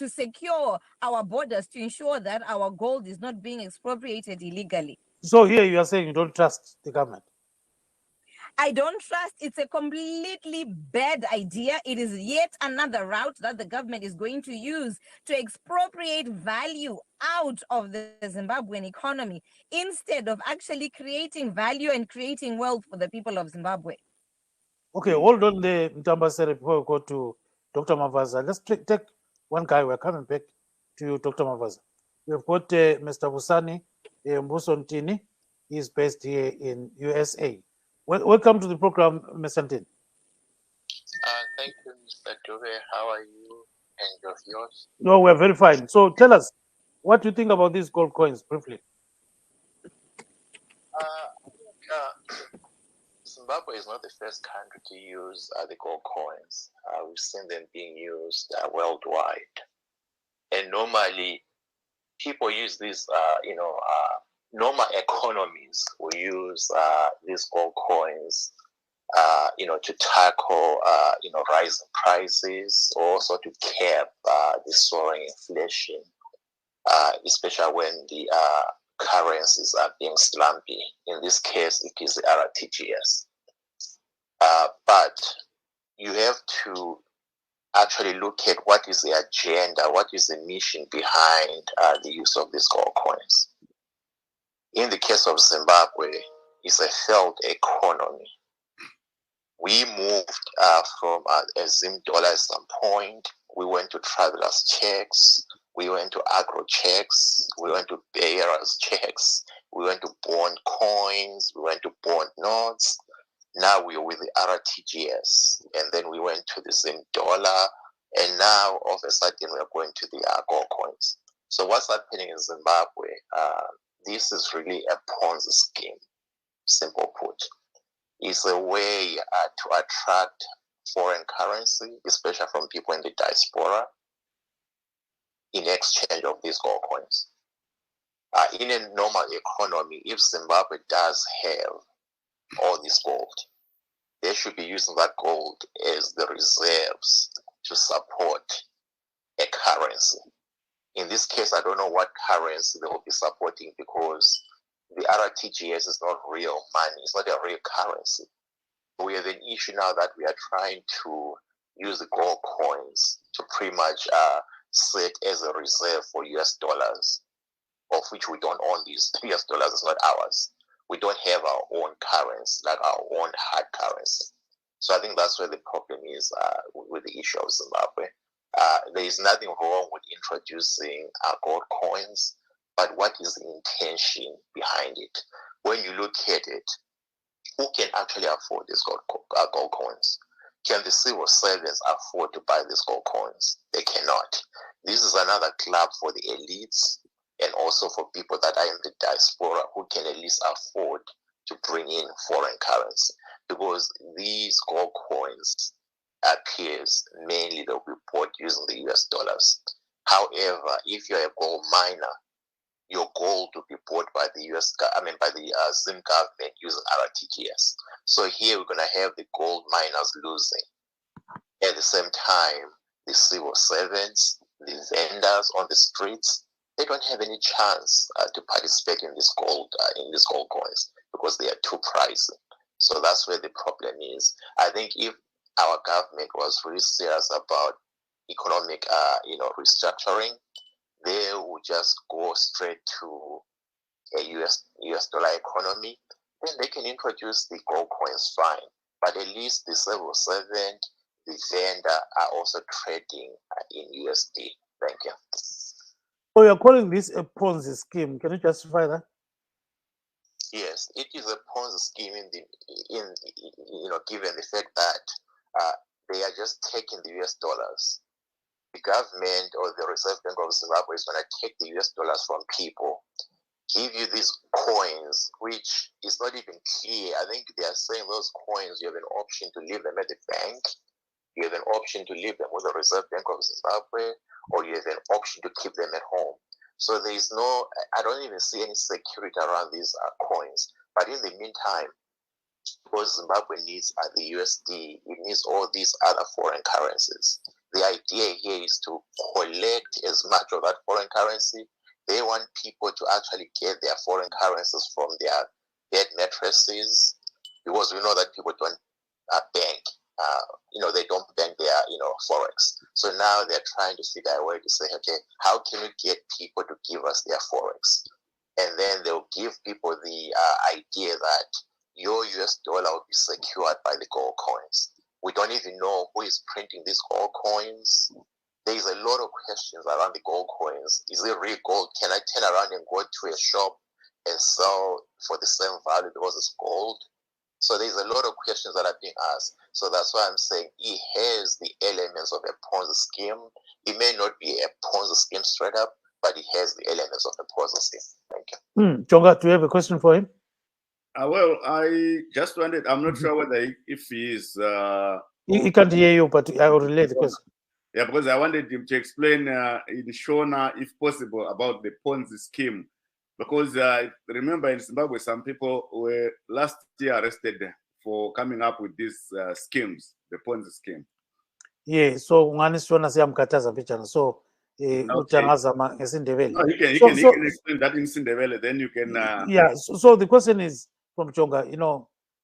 secure our borders to ensure that our gold is not being expropriated illegally.
So here you are saying you don't trust the government.
I don't trust. It's a completely bad idea. It is yet another route that the government is going to use to expropriate value out of the Zimbabwean economy instead of actually creating value and creating wealth for the people of Zimbabwe.
Okay, hold on there, Mutambasere, before we go to Dr. Mavaza. Let's take one guy. We're coming back to you, Dr. Mavaza. We've got Mr. Busani, Mbuso Ntini. He's based here in USA. Welcome to the program, Mr. Ntini.
Thank you, Mr. Dube. How are you and your viewers?
No, we're very fine. So tell us, what do you think about these gold coins, briefly?
Zimbabwe is not the first country to use the gold coins. We've seen them being used worldwide. And normally, people use these, normal economies will use these gold coins, to tackle, rising prices, also to curb the soaring inflation, especially when the currencies are being slumpy. In this case, it is the RTGS. But you have to actually look at what is the agenda, what is the mission behind the use of these gold coins. In the case of Zimbabwe, it's a failed economy. We moved from a Zim dollar at some point. We went to travelers' checks. We went to agro checks. We went to bearers' checks. We went to bond coins. We went to bond notes. Now we're with the RTGS. And then we went to the Zim dollar. And now, all of a sudden, we are going to the gold coins. So what's happening in Zimbabwe? This is really a Ponzi scheme, simple put. It's a way to attract foreign currency, especially from people in the diaspora, in exchange of these gold coins. In a normal economy, if Zimbabwe does have all this gold, they should be using that gold as the reserves to support a currency. In this case, I don't know what currency they will be supporting because the RTGS is not real money. It's not a real currency. We have an issue now that we are trying to use the gold coins to pretty much set as a reserve for US dollars, of which we don't own these. US dollars is not ours. We don't have our own currency, like our own hard currency. So I think that's where the problem is with the issue of Zimbabwe. There is nothing wrong with introducing gold coins, but what is the intention behind it? When you look at it, who can actually afford these gold coins? Can the civil servants afford to buy these gold coins? They cannot. This is another club for the elites and also for people that are in the diaspora who can at least afford to bring in foreign currency. because these gold coins appears mainly they'll be bought using the US dollars. However, if you're a gold miner, your gold will be bought by the by the Zim government using RTGS. So here we're gonna have the gold miners losing. At the same time, the civil servants, the vendors on the streets, they don't have any chance to participate in this gold coins because they are too pricey. So that's where the problem is. I think if our government was really serious about economic, restructuring, they would just go straight to a US dollar economy. Then they can introduce the gold coins fine. But at least the civil servant, the vendor are also trading in USD. Thank you.
So you're calling this a Ponzi scheme. Can you justify that?
Yes, it is a Ponzi scheme given the fact that they are just taking the US dollars. The government or the Reserve Bank of Zimbabwe is going to take the US dollars from people, give you these coins, which is not even clear. I think they are saying those coins, you have an option to leave them at the bank, you have an option to leave them with the Reserve Bank of Zimbabwe, or you have an option to keep them at home. So there is I don't even see any security around these coins. But in the meantime, because Zimbabwe needs the USD, it needs all these other foreign currencies. The idea here is to collect as much of that foreign currency. They want people to actually get their foreign currencies from their bed mattresses, because we know that people don't bank. They don't bank their, forex. So now they're trying to figure a way to say, okay, how can we get people to give us their forex? And then they'll give people the idea that your US dollar will be secured by the gold coins. We don't even know who is printing these gold coins. There's a lot of questions around the gold coins. Is it real gold? Can I turn around and go to a shop and sell for the same value because it's gold? So there's a lot of questions that are being asked. So that's why I'm saying it has the elements of a Ponzi scheme. It may not be a Ponzi scheme straight up, but it has the elements of a Ponzi scheme. Thank you.
Jonga, do you have a question for him?
Well, I just wondered, I'm not sure whether if he is...
he can't hear you, but I will relay the question.
Yeah, because I wanted him to explain in Shona, if possible, about the Ponzi scheme. Because remember in Zimbabwe, some people were last year arrested for coming up with these schemes, the Ponzi scheme.
Yeah, so ngani Shona siyamkhathaza mfetshana. So utangazama ngesindebele.
No, he can explain that in Sindebele, then you can
yeah, so the question is from Jonga,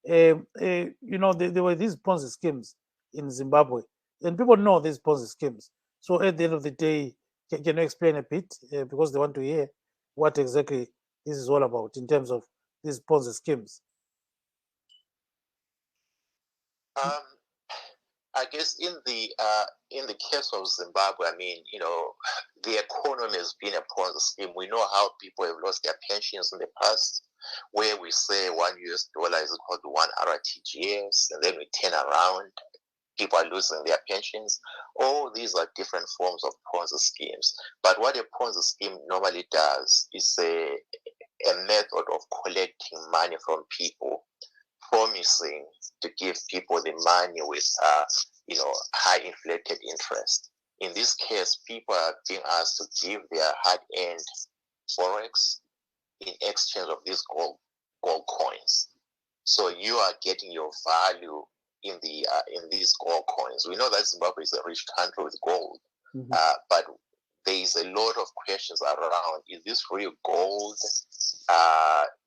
there were these Ponzi schemes in Zimbabwe, and people know these Ponzi schemes. So at the end of the day, can you explain a bit, because they want to hear what exactly this is all about in terms of these Ponzi schemes?
I guess in the case of Zimbabwe, I mean, the economy has been a Ponzi scheme. We know how people have lost their pensions in the past, where we say $1 US is equal to 1 RTGS, and then we turn around, people are losing their pensions. All these are different forms of Ponzi schemes. But what a Ponzi scheme normally does is a method of collecting money from people, promising to give people the money with high inflated interest. In this case, people are being asked to give their hard-earned forex in exchange of these gold coins. So you are getting your value in these gold coins. We know that Zimbabwe is a rich country with gold, but there is a lot of questions around: is this real gold?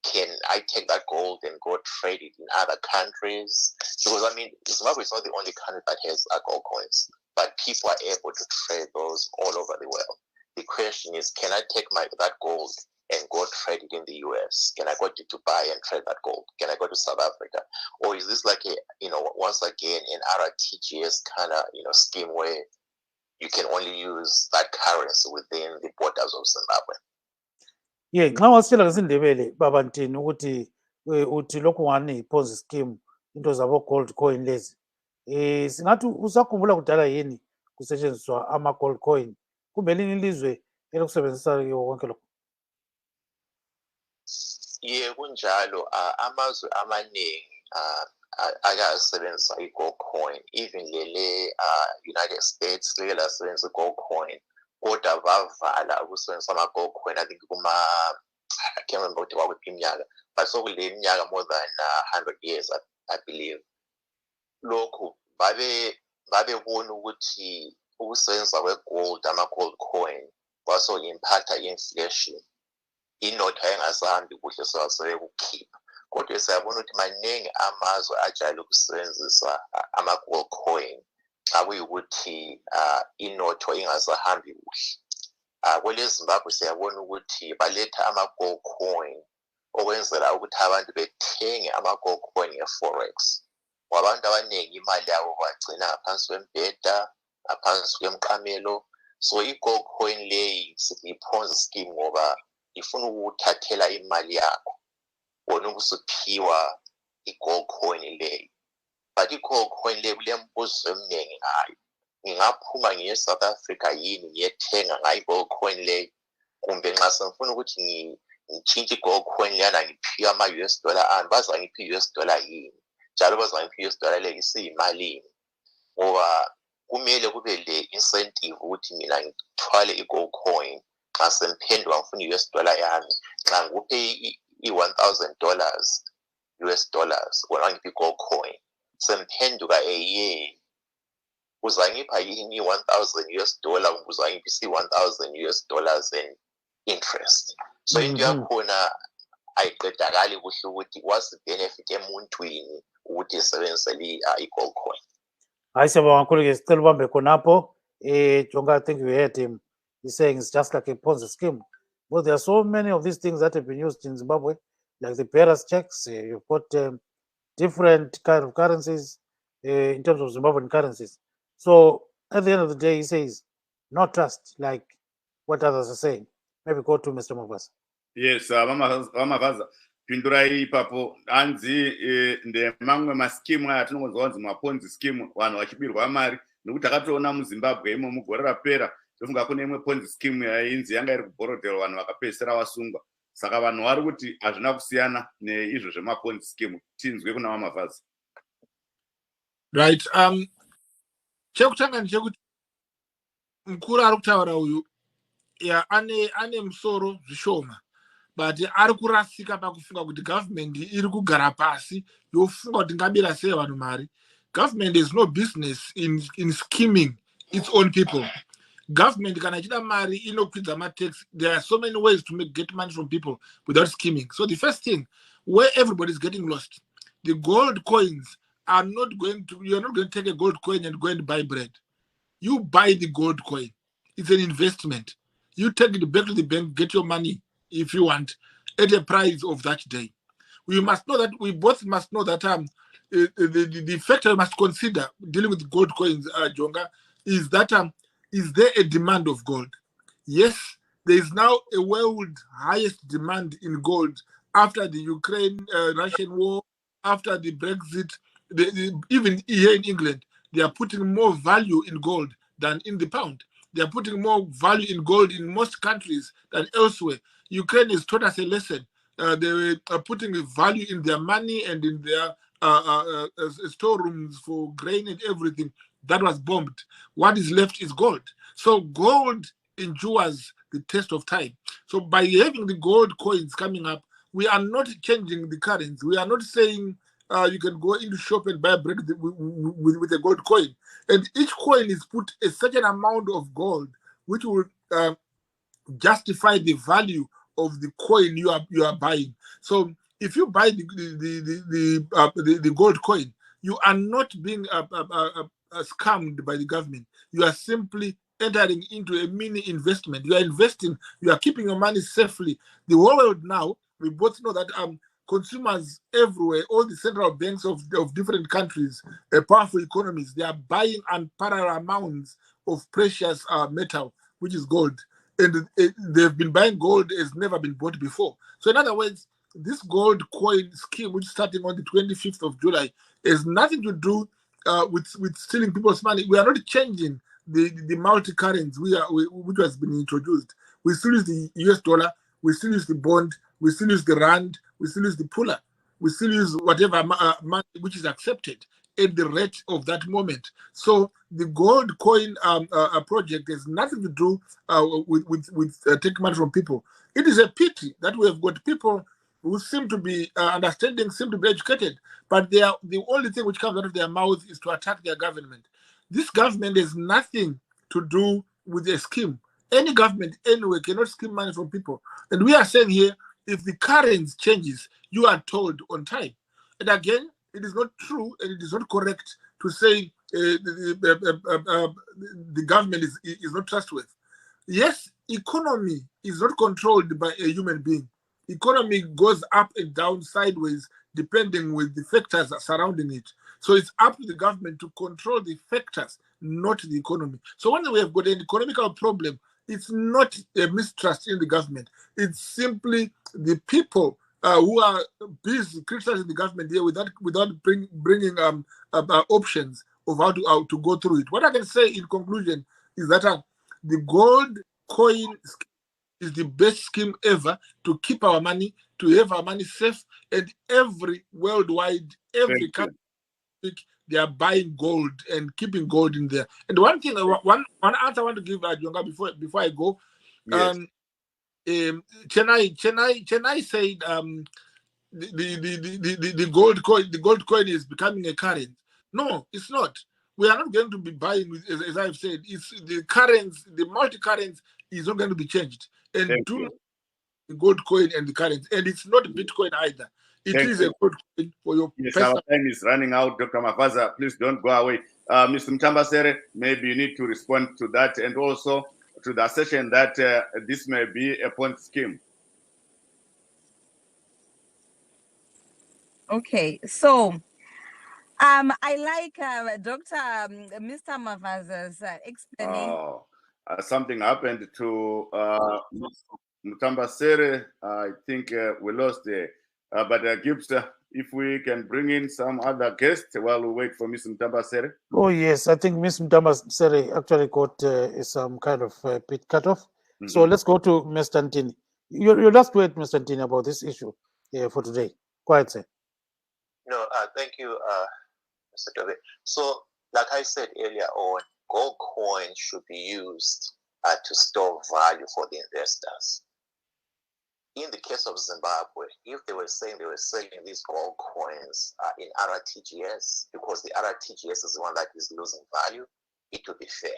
Can I take that gold and go trade it in other countries? Because I mean, Zimbabwe is not the only country that has gold coins, but people are able to trade those all over the world. The question is, can I take that gold and go trade it in the US? Can I go to Dubai and trade that gold? Can I go to South Africa? Or is this like once again an RTGS kind of scheme where you can only use that currency within the borders of Zimbabwe?
Yeah, xa wasitshela ngesindebele baba Ntini ukuthi uthi lokhu ngani Ponzi scheme into zabo gold coin lezi. Singathi usakhumbula kudala yini kusetshenziswa ama gold coin? Kumbe linye ilizwe elikusebenzisa konke lokho?
Yeah, kunjalo. Amazwe amaningi akasebenzisa i-gold coin, even lele United States leke lasebenzisa i-gold coin, kodwa bavala ukusebenzisa ama-gold coin. I think I can't remember ukuthi kwakuphi iminyaka, but sokule minyaka more than 100 years I believe. Lokhu babebona ukuthi ukusebenzisa kwe-gold, ama-gold coin kwaso impacta i-inflation, inotho engasahambi kuhle sebekukhipha. Kodwa siyabona ukuthi maningi amazwe ajayele ukusebenzisa ama-gold coin xa kuyukuthi inotho ingasahambi kuhle. Kwele Zimbabwe siyabona ukuthi baletha ama-gold coin okwenzela ukuthi abantu bethenge ama-gold coin nge-forex. Wabantu abaningi imali yabo bagcina ngaphansi kwembheda, ngaphansi kwemqamelo. So i-gold coin leyi siyiphonza scheme ngoba ifuna ukuthathela imali yakho wona ukusuphiwa i-gold coin leyi. But i-gold coin leyi kulembuzo eminingi ngayo. Ngingaphuma ngiye South Africa yini ngiyethenga ngayo i-gold coin leyi, kumbe nxa sengifuna ukuthi ngitshintshe i-gold coin leyana ngiphiwe ama-US dollar ami, bazangiphi i-US dollar yini? Njalo bazangiphi i-US dollar leyi isiyimalini? Ngoba kumele kube le incentive ukuthi mina ngithwale i-gold coin xa semphendula ngifuna i-US dollar yami. Xa ngikuphe i-$1,000 US dollars wena ngiphi i-gold coin, semphenduka year uzangipha yini i-$1,000 US dollar, uzangiphi isi-$1,000 US dollars and interest. So into yakhona ayiqedakali kuhle ukuthi what's the benefit emuntwini ukuthi esebenzise i-gold coin.
Hayi siyabonga kakhulu-ke, sicela ubambe khonapho. Jonga, I think you heard him. He's saying it's just like a Ponzi scheme. But there are so many of these things that have been used in Zimbabwe, like the bearers checks. You've got different kind of currencies in terms of Zimbabwean currencies. So at the end of the day, he says, no trust, like what others are saying. Maybe go to Mr. Mavaza.
Yes, Mavaza. Pindurai ipapo anzi ndemamwe maskimu aya atinongonzwa kunzi maponzi scheme, vanhu vachibirwa mari nekuti takatoona muZimbabwe imo mugore rapera ndofunga kune imwe ponzi scheme yainzi yanga iri kubhorodherwa vanhu vakapedzisira vasungwa. Saka vanhu vari kuti hazvina kusiyana neizvo zvemaponzi scheme. Tinzwe kuna Mavaza.
Right. Chekutanga ndechekuti mukuru ari kutaura uyu ane musoro zvishoma, but ari kurasika pakufunga kuti government iri kugara pasi yofunga kuti ngabira sei vanhu mari. Government has no business in scheming its own people. Government kana ichida mari inokwidza matax. There are so many ways to get money from people without scheming. So the first thing, where everybody is getting lost, the gold coins are not going to, you're not going to take a gold coin and go and buy bread. You buy the gold coin. It's an investment. You take it back to the bank, get your money if you want, at the price of that day. We must know that, we both must know that the factor we must consider dealing with gold coins, Jonga, is that is there a demand of gold? Yes, there is now a world highest demand in gold after the Ukraine-Russian war, after the Brexit. Even here in England, they are putting more value in gold than in the pound. They are putting more value in gold in most countries than elsewhere. Ukraine has taught us a lesson. They are putting value in their money and in their storerooms for grain and everything. That was bombed. What is left is gold. So gold endures the test of time. So by having the gold coins coming up, we are not changing the currency. We are not saying you can go into shop and buy bread with a gold coin. And each coin is put a certain amount of gold, which will justify the value of the coin you are buying. So if you buy the gold coin, you are not being scammed by the government. You are simply entering into a mini investment. You are investing, you are keeping your money safely. The whole world now, we both know that consumers everywhere, all the central banks of different countries, powerful economies, they are buying unparalleled amounts of precious metal, which is gold. And they've been buying gold as never been bought before. So in other words, this gold coin scheme, which is starting on the 25th of July, has nothing to do with stealing people's money. We are not changing the multi-currency which has been introduced. We still use the US dollar, we still use the bond, we still use the rand, we still use the puller. we still use whatever money which is accepted at the rate of that moment. So the gold coin project has nothing to do with taking money from people. It is a pity that we have got people who seem to be understanding, seem to be educated, but they are, the only thing which comes out of their mouth is to attack their government. This government has nothing to do with a scheme. Any government anyway cannot scheme money from people. And we are saying here, if the currency changes, you are told on time. And again, it is not true and it is not correct to say the government is not trustworthy. Yes, economy is not controlled by a human being. Economy goes up and down, sideways, depending with the factors surrounding it. So it's up to the government to control the factors, not the economy. So when we have got an economical problem, it's not a mistrust in the government. It's simply the people who are busy criticizing the government here without bringing options of how to go through it. What I can say in conclusion is that the gold coin is the best scheme ever to keep our money, to have our money safe, and every worldwide, every country, they are buying gold and keeping gold in there. And one thing, one answer I want to give Jonga before I go. Yes. Chenai said the gold coin is becoming a current. No, it's not. We are not going to be buying, as I've said. It's the currents, the multi-currents is not going to be changed. And the gold coin and the current, and it's not Bitcoin either. It is a gold coin for your
personal. Our time is running out, Dr. Mavaza. Please don't go away. Mr. Mutambasere, maybe you need to respond to that and also to the assertion that this may be a point scheme.
Okay, so I like Dr. Mr. Mavaza's explaining.
Something happened to Mutambasere. I think we lost there. But Gibbs, if we can bring in some other guest while we wait for Mr. Mutambasere.
Oh, yes. I think Ms. Mutambasere actually got some kind of bit cut off. So let's go to Mr. Ntini. Your last word, Mr. Ntini, about this issue for today. Go ahead, sir.
No, thank you, Mr. Dube. So, like I said earlier on, gold coins should be used to store value for the investors. In the case of Zimbabwe, if they were saying they were selling these gold coins in RTGS, because the RTGS is the one that is losing value, it would be fair.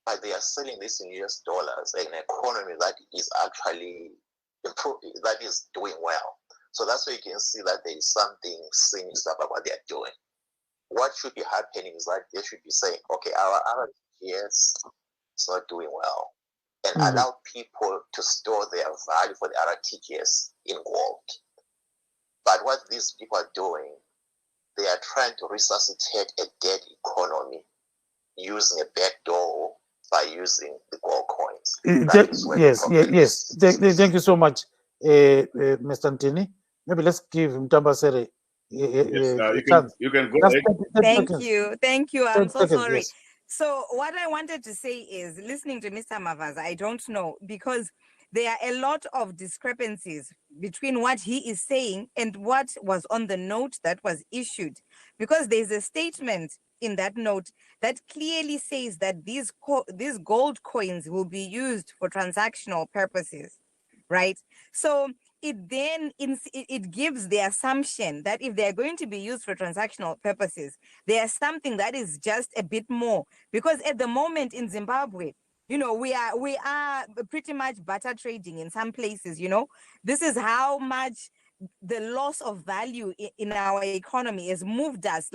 But they are selling this in US dollars, an economy that is actually improving, that is doing well. So that's why you can see that there is something sinister about what they are doing. What should be happening is that they should be saying, okay, our RTGS is not doing well, and allow people to store their value for the RTGS in gold. But what these people are doing, they are trying to resuscitate a dead economy using a backdoor by using the gold coins.
Yes. Thank you so much, Mr. Ntini. Maybe let's give Mutambasere a chance.
You can go ahead.
Thank you. I'm so sorry.
Yes.
So what I wanted to say is, listening to Mr. Mavaza, I don't know, because there are a lot of discrepancies between what he is saying and what was on the note that was issued. Because there's a statement in that note that clearly says that these gold coins will be used for transactional purposes, right? So it gives the assumption that if they're going to be used for transactional purposes, there's something that is just a bit more. Because at the moment in Zimbabwe, we are pretty much barter trading in some places. This is how much the loss of value in our economy has moved us.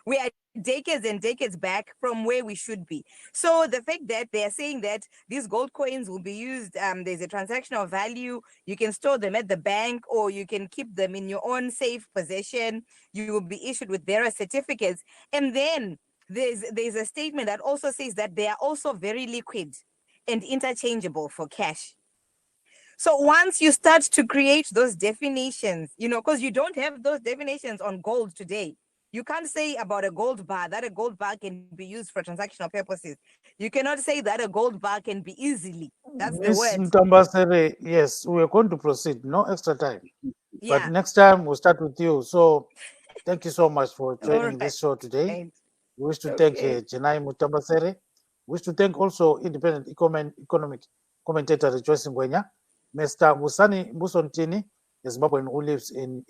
We are decades and decades back from where we should be. So the fact that they're saying that these gold coins will be used, there's a transactional value, you can store them at the bank or you can keep them in your own safe possession, you will be issued with various certificates. And then there's a statement that also says that they are also very liquid and interchangeable for cash. So once you start to create those definitions, because you don't have those definitions on gold today, you can't say about a gold bar that a gold bar can be used for transactional purposes. You cannot say that a gold bar can be easily. That's the word.
Mutambasere, yes, we are going to proceed. No extra time.
Yeah.
But next time we'll start with you. So thank you so much for joining
right.
this show today.
Right.
We wish to thank
Okay.
Chenai Mutambasere. We wish to thank also independent economic commentator Rejoicing Ngwenya, Mr. Busani Mbuso Ntini, a Zimbabwean who lives in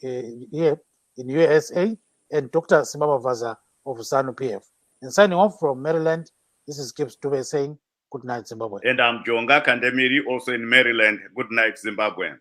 here in USA, and Dr. Mavaza of Zanu PF. And signing off from Maryland, this is Gibbs Dube saying good night, Zimbabwe.
And I'm Jonga Kandemiiri, also in Maryland. Good night, Zimbabwe.